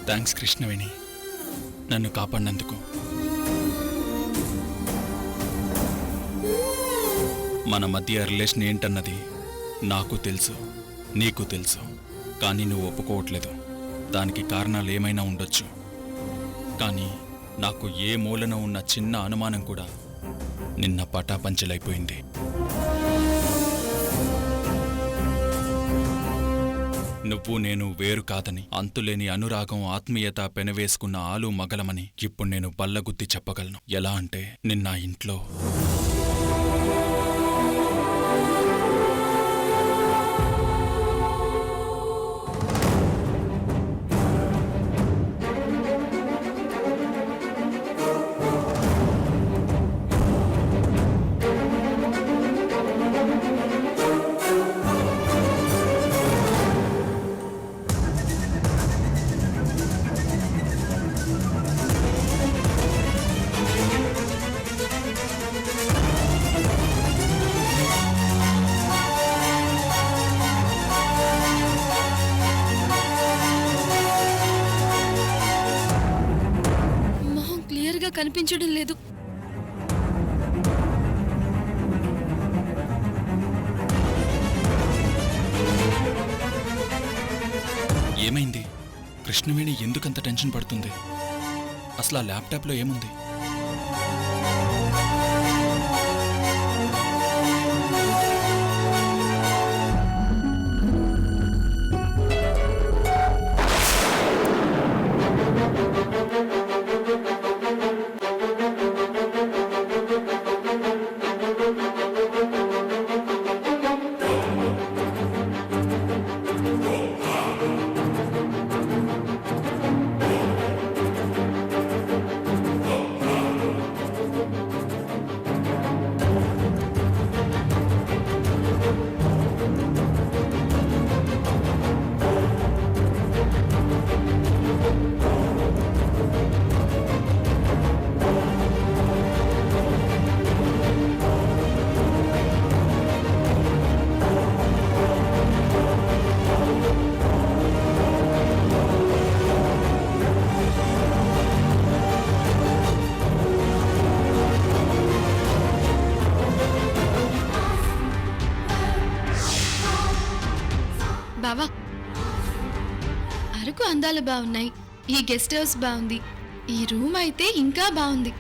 Thanks Krishnaveni, నన్ను కాపాడినందుకు. మన మధ్య రిలేషన్ ఏంటన్నది నాకు తెలుసు, నీకు తెలుసు. కానీ నువ్వు ఒప్పుకోవట్లేదు. దానికి కారణాలు ఏమైనా ఉండొచ్చు. కానీ నాకు ఏ మూలన ఉన్న చిన్న అనుమానం కూడా నిన్న పటాపంచలైపోయింది. నువ్వు నేను వేరు కాదని, అంతులేని అనురాగం ఆత్మీయత పెనవేసుకున్న ఆలు మగలమని ఇప్పుడు నేను బల్లగుద్ది చెప్పగలను. ఎలా అంటే, నిన్న ఇంట్లో కనిపించడం లేదు. ఏమైంది? కృష్ణవేణి ఎందుకంత టెన్షన్ పడుతుంది? అసలు ఆ ల్యాప్టాప్లో ఏముంది? బావా, అరకు అందాలు బాగున్నాయి, ఈ గెస్ట్ హౌస్ బాగుంది, ఈ రూమ్ అయితే ఇంకా బాగుంది.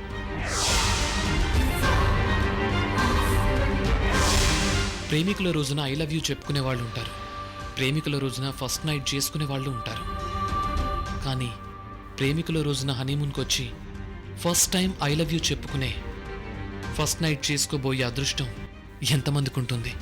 ప్రేమికుల రోజున ఐ లవ్ యూ చెప్పుకునే వాళ్ళు ఉంటారు, ప్రేమికుల రోజున ఫస్ట్ నైట్ చేసుకునే వాళ్ళు ఉంటారు. కానీ ప్రేమికుల రోజున హనీమూన్కి వచ్చి first time I love you చెప్పుకునే, ఫస్ట్ నైట్ చేసుకోబోయే అదృష్టం ఎంతమందికి ఉంటుంది?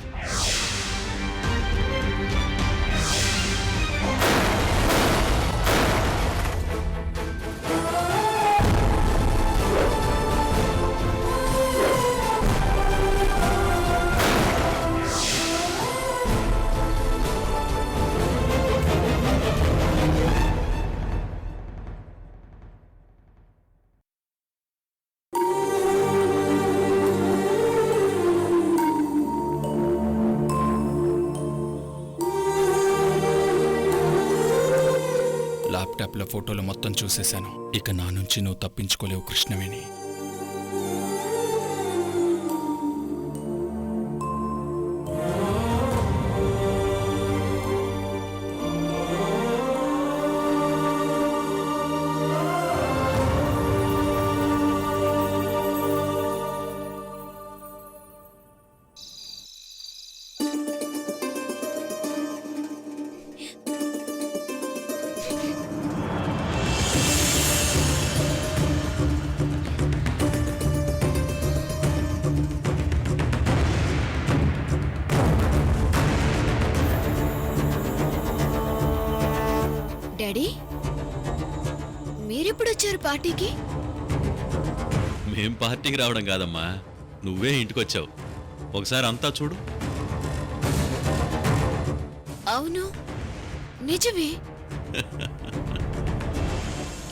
ల్యాప్టాప్లో ఫోటోలు మొత్తం చూసేశాను. ఇక నా నుంచి నువ్వు తప్పించుకోలేవు కృష్ణవేణి. డాడీ, మీరెప్పుడొచ్చారు పార్టీకి? మేం పార్టీకి రావడం కాదమ్మా, నువ్వే ఇంటికొచ్చావు. ఒకసారి అంతా చూడు. అవును, నిజమే.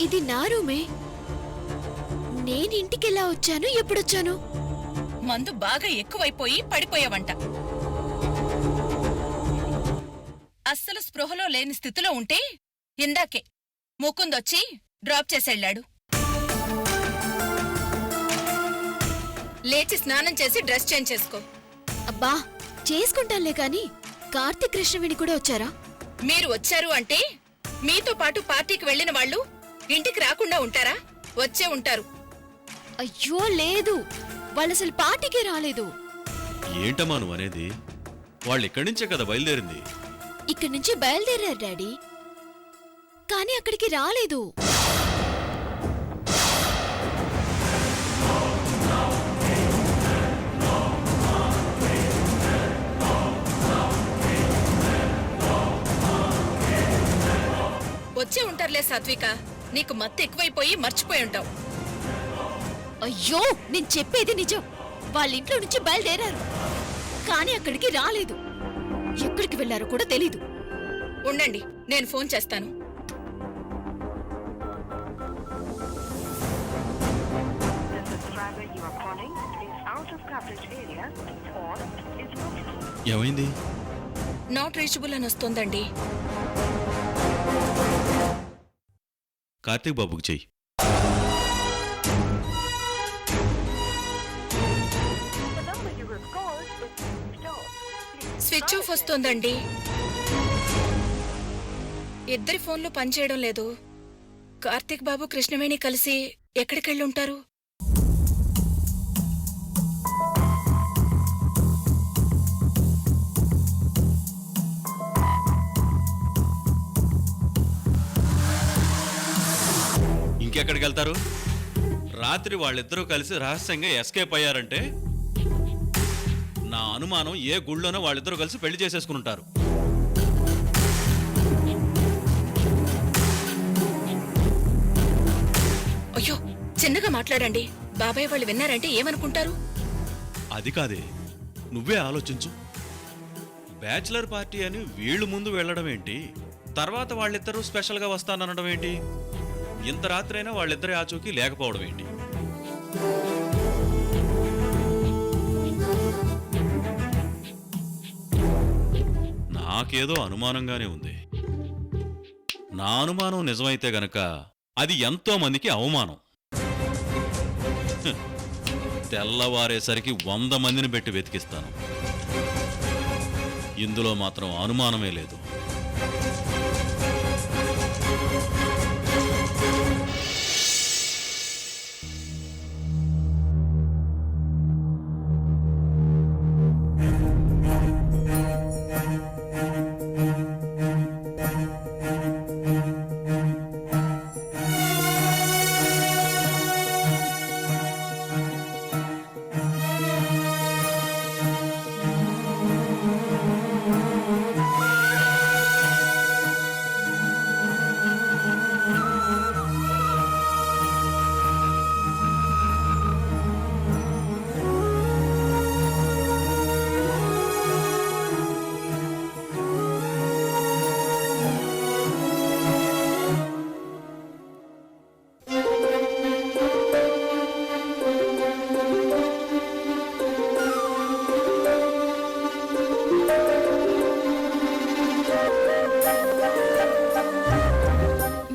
ఇది నా రూమే. నేనింటికెలా వచ్చాను, ఎప్పుడొచ్చాను? మందు బాగా ఎక్కువైపోయి పడిపోయావంట. అస్సలు స్పృహలో లేని స్థితిలో ఉంటే ఇందాకే ముకుందొచ్చి డ్రాప్ చేసెళ్ళాడు. లేచి స్నానం చేసి డ్రెస్ చేంజ్ చేసుకో. అబ్బా చేసుకుంటానులే కాని కార్తీక్ కృష్ణవేణి కూడా వచ్చారా? మీరు వచ్చారు అంటే మీతో పాటు పార్టీకి వెళ్ళిన వాళ్ళు ఇంటికి రాకుండా ఉంటారా? వచ్చే ఉంటారు. అయ్యో లేదు, వాళ్ళసలు పార్టీకే రాలేదు. ఏంటమ్మా నువ్వు అనేది? వాళ్ళు ఇక్కడి నుంచే కదా బయలుదేరింది. ఇక్కడి నుంచి బయలుదేరారు డాడీ, కానీ అక్కడికి రాలేదు. వచ్చే ఉంటారులే సాత్విక. నీకు మత్తు ఎక్కువైపోయి మర్చిపోయి ఉంటావు. అయ్యో నేను చెప్పేది నిజం. వాళ్ళ ఇంట్లో నుంచి బయలుదేరారు, కానీ అక్కడికి రాలేదు. ఎక్కడికి వెళ్లారో కూడా తెలీదు. ఉండండి, నేను ఫోన్ చేస్తాను. The subscriber you are calling is out of coverage area or is not. ఏమైంది? నాట్ రీచబుల్ అని వస్తోందండి. కార్తీక్ బాబుకి చెయ్యి. The number you have called is switched off. Please switch off వస్తోందండి. ఇద్దరి ఫోన్లు పనిచేయడం లేదు. కార్తీక్ బాబు కృష్ణవేణి కలిసి ఎక్కడికెళ్ళుంటారు? ఇంకెక్కడికి వెళ్తారు? రాత్రి వాళ్ళిద్దరూ కలిసి రహస్యంగా ఎస్కేప్ అయ్యారంటే నా అనుమానం ఏ గుళ్ళోనో వాళ్ళిద్దరూ కలిసి పెళ్లి చేసేసుకుని ఉంటారు. అయ్యో చిన్నగా మాట్లాడండి. బాబాయ్ వాళ్ళు విన్నారంటే ఏమనుకుంటారు? అది కాదే, నువ్వే ఆలోచించు. బ్యాచిలర్ పార్టీ అని వీళ్ళు ముందు వెళ్ళడం ఏంటి, తర్వాత వాళ్ళిద్దరూ స్పెషల్గా వస్తాననడం ఏంటి, ఇంత రాత్రైనా వాళ్ళిద్దరి ఆచూకీ లేకపోవడం ఏంటి? నాకేదో అనుమానంగానే ఉంది. నా అనుమానం నిజమైతే గనక అది ఎంతో మందికి అవమానం. తెల్లవారేసరికి 100 మందిని పెట్టి వెతికిస్తాను. ఇందులో మాత్రం అనుమానమే లేదు.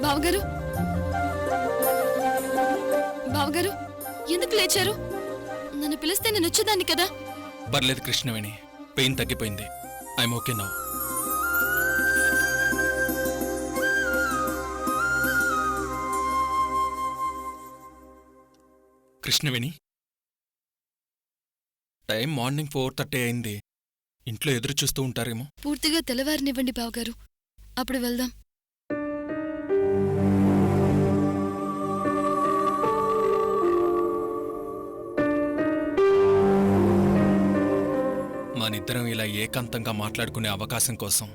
బావగారు, బావగారు ఎందుకు లేచారు? నన్ను పిలిస్తే నేను వచ్చేదాన్ని కదా. పర్లేదు కృష్ణవేణి, పెయిన్ తగ్గిపోయింది. I'm okay now. Krishnaveni, time morning 4:30 అయింది. ఇంట్లో ఎదురు చూస్తూ ఉంటారేమో. పూర్తిగా తెల్లవారినివ్వండి బావగారు, అప్పుడు వెళ్దాం. మనిద్దరం ఇలా ఏకాంతంగా మాట్లాడుకునే అవకాశం కోసం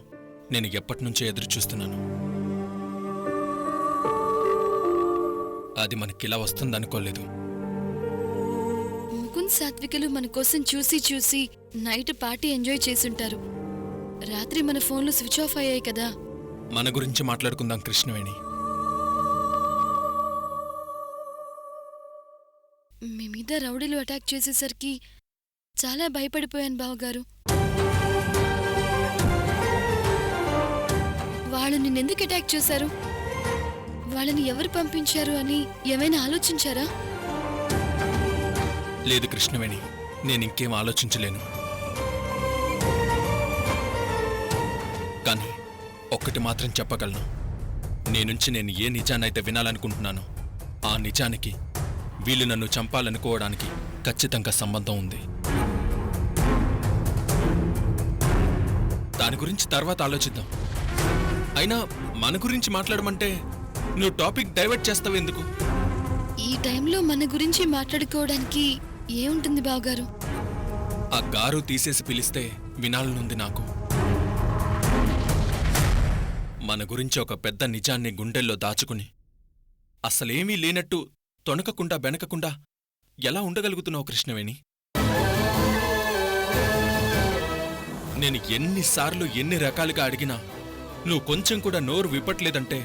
నేను ఎప్పటినుంచో ఎదురు చూస్తున్నాను. అది మనకిలా వస్తుందనుకోలేదు. ముకుంద్ సాత్వికలు మన కోసం చూసి చూసి నైట్ పార్టీ ఎంజాయ్ చేసుంటారు. రాత్రి మన ఫోన్లు స్విచ్ ఆఫ్ అయ్యాయి కదా. మన గురించి మాట్లాడుకుందాం కృష్ణవేణి. మీ మీద రౌడీలు అటాక్ చేసేసరికి చాలా భయపడిపోయాను బావగారు. వాళ్ళు నిన్నెందుకు అటాక్ చేశారు? వాళ్ళని ఎవరు పంపించారు అని ఏమైనా ఆలోచించారా? లేదు కృష్ణవేణి, నేను ఇంకేం ఆలోచించలేను. కానీ ఒక్కటి మాత్రం చెప్పగలను. నీ నుంచి నేను ఏ నిజాన్నైతే వినాలనుకుంటున్నానో ఆ నిజానికి వీళ్ళు నన్ను చంపాలనుకోవడానికి ఖచ్చితంగా సంబంధం ఉంది. దాని గురించి తర్వాత ఆలోచిద్దాం. అయినా మన గురించి మాట్లాడమంటే నువ్వు టాపిక్ డైవర్ట్ చేస్తావు ఎందుకు? ఈ టైంలో మన గురించి మాట్లాడుకోవడానికి ఏముంటుంది బావగారు? ఆ గారు తీసేసి పిలిస్తే వినాలనుంది నాకు. మన గురించి ఒక పెద్ద నిజాన్ని గుండెల్లో దాచుకుని అసలేమీ లేనట్టు తొణకకుండా బెనకకుండా ఎలా ఉండగలుగుతున్నావు కృష్ణవేణి? నేను ఎన్నిసార్లు ఎన్ని రకాలుగా అడిగినా నువ్వు కొంచెం కూడా నోరు విప్పట్లేదంటే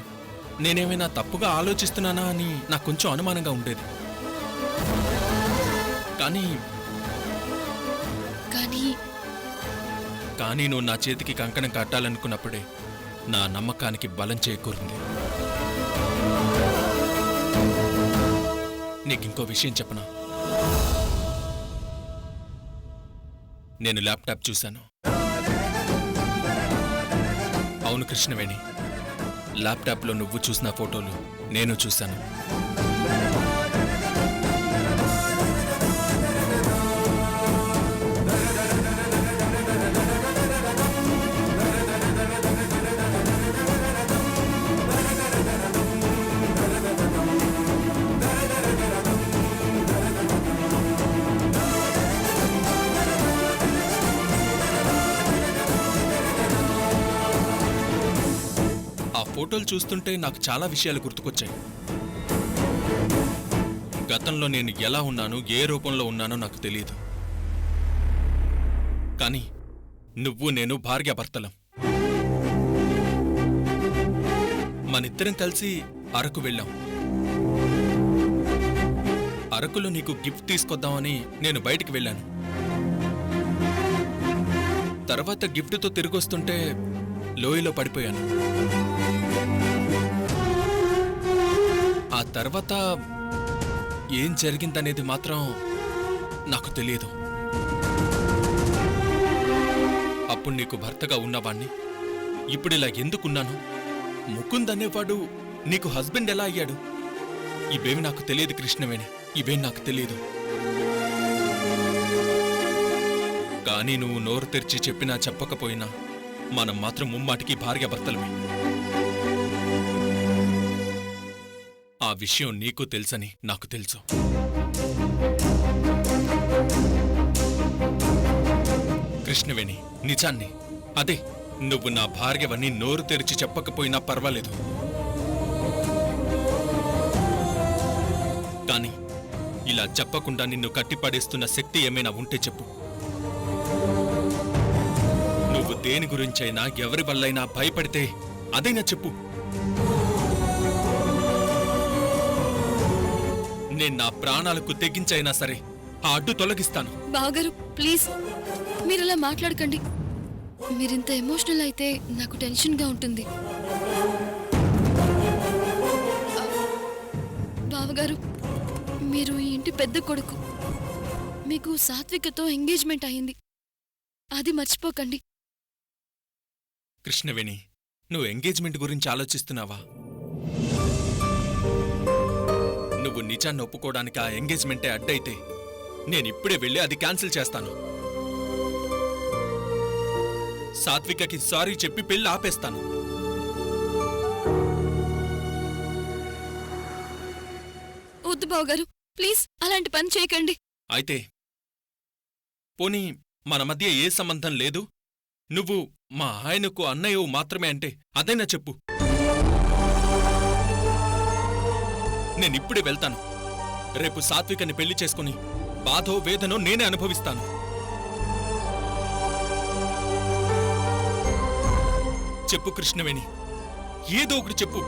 నేనేమైనా తప్పుగా ఆలోచిస్తున్నానా అని నాకు కొంచెం అనుమానంగా ఉండేది. కానీ కానీ కానీ నువ్వు నా చేతికి కంకణం కట్టాలనుకున్నప్పుడే నా నమ్మకానికి బలం చేకూరింది. నీకింకో విషయం చెప్పనా? నేను ల్యాప్టాప్ చూశాను. అవును కృష్ణవేణి, ల్యాప్టాప్లో నువ్వు చూసిన ఫోటోలు నేను చూశాను. ఫోటోలు చూస్తుంటే నాకు చాలా విషయాలు గుర్తుకొచ్చాయి. గతంలో నేను ఎలా ఉన్నాను, ఏ రూపంలో ఉన్నానో నాకు తెలియదు. కానీ నువ్వు నేను భార్యాభర్తలం. మనిద్దరం కలిసి అరకు వెళ్ళాం. అరకులో నీకు గిఫ్ట్ తీసుకొద్దామని నేను బయటికి వెళ్ళాను. తర్వాత గిఫ్ట్తో తిరిగొస్తుంటే లోయలో పడిపోయాను. ఆ తర్వాత ఏం జరిగిందనేది మాత్రం నాకు తెలియదు. అప్పుడు నీకు భర్తగా ఉన్నవాణ్ణి ఇప్పుడిలా ఎందుకున్నాను? ముకుంద్ అనేవాడు నీకు హస్బెండ్ ఎలా అయ్యాడు? ఇవేమి నాకు తెలియదు కృష్ణవేణి, ఇవేం నాకు తెలియదు. కానీ నువ్వు నోరు తెరిచి చెప్పినా చెప్పకపోయినా మనం మాత్రం ముమ్మాటికి భార్యాభర్తలమే. ఆ విషయం నీకు తెలుసని నాకు తెలుసు. కృష్ణవేణి, నిజాన్ని, అదే నువ్వు నా భార్యవని నోరు తెరిచి చెప్పకపోయినా పర్వాలేదు. కానీ ఇలా చెప్పకుండా నిన్ను కట్టిపడేస్తున్న శక్తి ఏమైనా ఉంటే చెప్పు. నువ్వు దేని గురించైనా ఎవరి వల్లైనా భయపడితే అదైనా చెప్పు. నేను నా ప్రాణాలకు తెగించైనా సరే ఆ అడ్డు తొలగిస్తాను. బావగారు ప్లీజ్ మీరలా మాట్లాడకండి. మీరింత ఎమోషనల్ అయితే నాకు టెన్షన్గా ఉంటుంది. బావగారు, మీరు ఈ ఇంటి పెద్ద కొడుకు. మీకు సాత్వికతో ఎంగేజ్మెంట్ అయింది, అది మర్చిపోకండి. కృష్ణవేణి, నువ్వు ఎంగేజ్మెంట్ గురించి ఆలోచిస్తున్నావా? నువ్వు నిజాన్ని ఒప్పుకోవడానికి ఆ ఎంగేజ్మెంటే అడ్డైతే నేనిప్పుడే వెళ్ళి అది క్యాన్సిల్ చేస్తాను. సాత్వికకి సారీ చెప్పి పెళ్లి ఆపేస్తాను. వద్దు బావగారు, ప్లీజ్ అలాంటి పని చేయకండి. అయితే పోనీ మన మధ్య ఏ సంబంధం లేదు, నువ్వు మా ఆయనకు అన్నయ్యవు మాత్రమే అంటే అదైనా చెప్పు. నేనిప్పుడే వెళ్తాను. రేపు సాత్వికని పెళ్లి చేసుకుని బాధో వేదనో నేనే అనుభవిస్తాను. చెప్పు కృష్ణవేణి, ఏదో ఒకటి చెప్పు.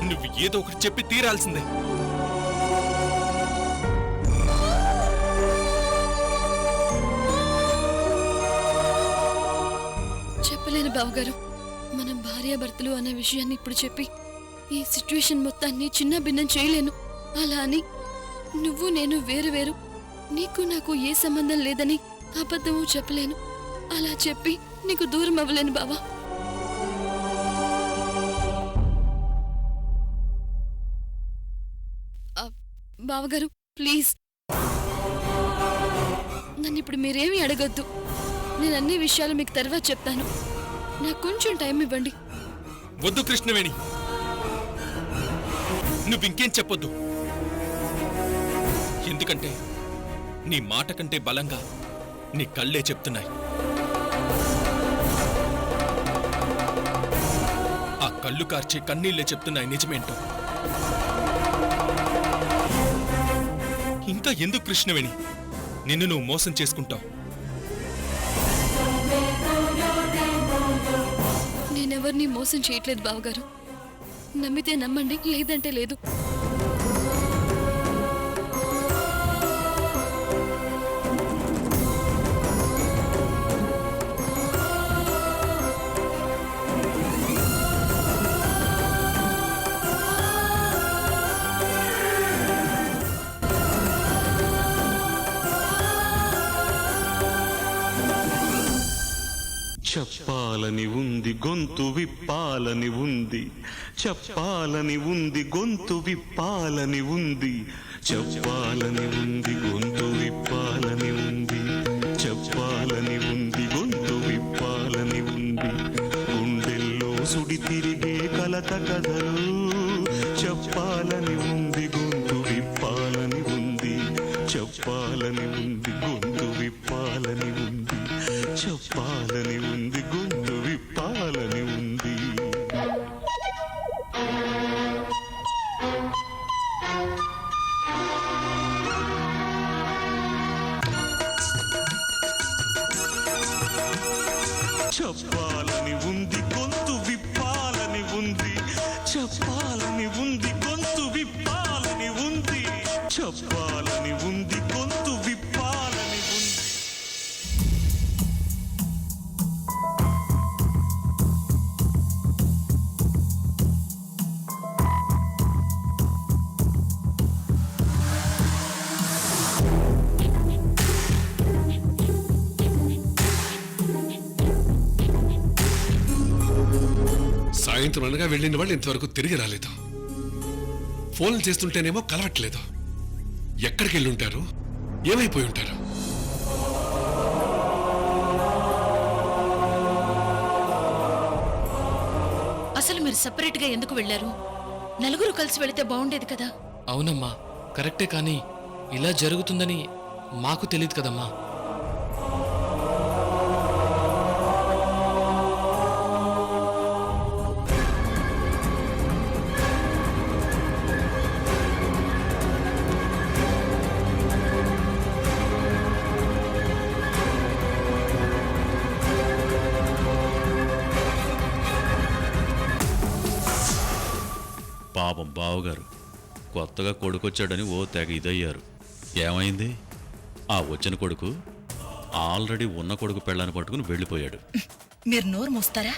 నువ్వు ఏదో ఒకటి చెప్పి తీరాల్సిందే. చెప్పలేను బావగారు, మనం భార్యాభర్తలు అన్న విషయాన్ని ఇప్పుడు చెప్పి ఈ సిచ్యువేషన్ మొత్తాన్ని చిన్న భిన్నం చేయలేను. అలా అని నువ్వు నేను వేరు వేరు, నీకు నాకు ఏ సంబంధం లేదని అబద్ధము చెప్పలేను. అలా చెప్పి నీకు దూరం అవ్వలేను బావా. బావగారు ప్లీజ్ నన్ను ఇప్పుడు మీరేమీ అడగొద్దు. నేను అన్ని విషయాలు మీకు తర్వాత చెప్తాను. నాకు కొంచెం టైం ఇవ్వండి. వద్దు కృష్ణవేణి, నువ్వింకేం చెప్పొద్దు. ఎందుకంటే నీ మాట కంటే బలంగా నీ కళ్ళే చెప్తున్నాయి. ఆ కళ్ళు కార్చే కన్నీళ్లే చెప్తున్నాయి నిజమేంటో. ఇంకా ఎందుకు కృష్ణవేణి నిన్ను నువ్వు మోసం చేసుకుంటావు? నేనెవరిని మోసం చేయట్లేదు బావగారు. నమ్మితే నమ్మండి, లేదంటే లేదు. చెప్పాలని ఉంది గొంతు విప్పాలని ఉంది, చెప్పాలని ఉంది గొంతు విప్పాలని ఉంది, చెప్పాలని ఉంది గొంతు విప్పాలని ఉంది, చెప్పాలని ఉంది గొంతు విప్పాలని ఉంది. గుండెల్లో సుడి తిరిగే కలత కథలు చెప్పాలని ఉంది గొంతు విప్పాలని ఉంది, చెప్పాలని ఉంది గొంతు విప్పాలని ఉంది, చెప్పాలని ఉంది గొంతు విప్పాలని ఉంది. చెప్పాలని ఉంది గొంతు విప్పాలని ఉంది, చెప్పాలని ఉంది గొంతు విప్పాలని ఉంది, చెప్పాలని ఉంది గొంతు విప్పాలని ఉంది. సాయంత్రం అనగా వెళ్ళిన వాళ్ళు ఇంతవరకు తిరిగి రాలేదు. ఫోన్లు చేస్తుంటేనేమో కలవట్లేదు. ఎక్కడికి వెళ్ళి ఉంటారు? ఏమైపోయి ఉంటారు? అసలు మీరు సెపరేట్ గా ఎందుకు వెళ్లారు? నలుగురు కలిసి వెళితే బాగుండేది కదా. అవునమ్మా, కరెక్టే. కానీ ఇలా జరుగుతుందని మాకు తెలియదు కదమ్మా. పాపం బావగారు కొత్తగా కొడుకొచ్చాడని ఓ తెగ ఇదయ్యారు. ఏమైంది? ఆ వచ్చిన కొడుకు ఆల్రెడీ ఉన్న కొడుకు పెళ్ళాన్ని పట్టుకుని వెళ్ళిపోయాడు. మీరు నోరు మోస్తారా?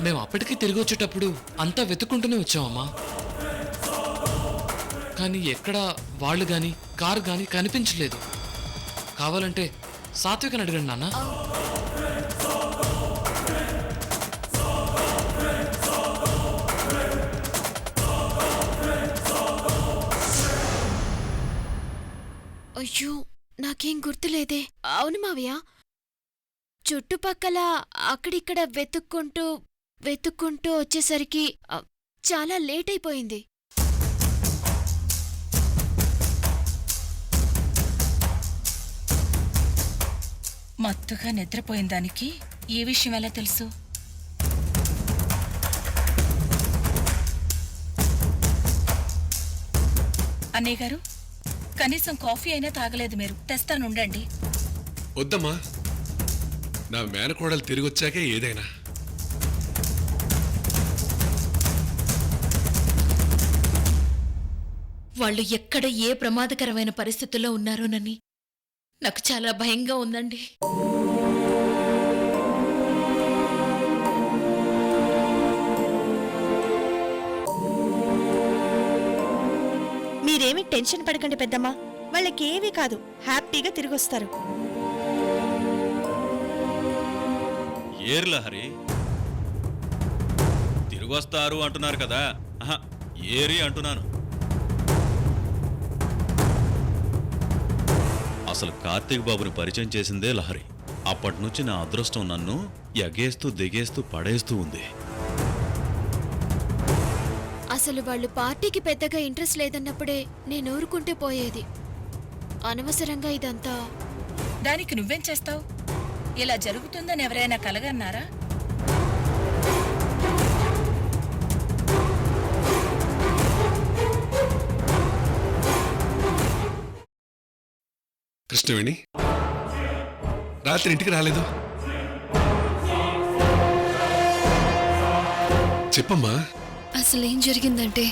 మేము అప్పటికి తిరిగి వచ్చేటప్పుడు అంతా వెతుక్కుంటూనే వచ్చామమ్మా. కానీ ఎక్కడ వాళ్ళు గాని కారు గాని కనిపించలేదు. కావాలంటే సాత్వికని అడగండి నాన్న. అయ్యో, నాకేం గుర్తులేదే. అవును మావయ్య, చుట్టుపక్కల అక్కడిక్కడ వెతుక్కుంటూ వచ్చేసరికి చాలా లేట్ అయిపోయింది. మత్తుగా నిద్రపోయిన దానికి ఈ విషయం ఎలా తెలుసు? అన్నయ్య గారు, కనీసం కాఫీ అయినా తాగలేదు మీరు. తెస్తానుండండి. వద్దమ్మా, నా మేనకోడలు తిరిగి వచ్చాకే ఏదైనా. వాళ్ళు ఎక్కడ ఏ ప్రమాదకరమైన పరిస్థితుల్లో ఉన్నారోనని నాకు చాలా భయంగా ఉందండి. మీరేమీ టెన్షన్ పడకండి పెద్దమ్మా, వాళ్ళకేమీ కాదు, హ్యాపీగా తిరిగొస్తారు. ఏరు లహరి, తిరిగొస్తారు అంటున్నారు కదా, ఆహా, ఏరి అంటున్నాను. అసలు కార్తీక్ బాబుని పరిచయం చేసిందే లహరి. అప్పటి నుంచి నా అదృష్టం నన్ను ఎగేస్తూ దిగేస్తూ పడేస్తూ ఉంది. అసలు వాళ్ళు పార్టీకి పెద్దగా ఇంట్రెస్ట్ లేదన్నప్పుడే నేను ఊరుకుంటే పోయేది. అనవసరంగా ఇదంతా. దానికి నువ్వేం చేస్తావు? ఇలా జరుగుతుందని ఎవరైనా కలగన్నారా? కృష్ణవేణి రాత్రి ఇంటికి రాలేదు, చెప్పమ్మా. అసలేం జరిగిందంటే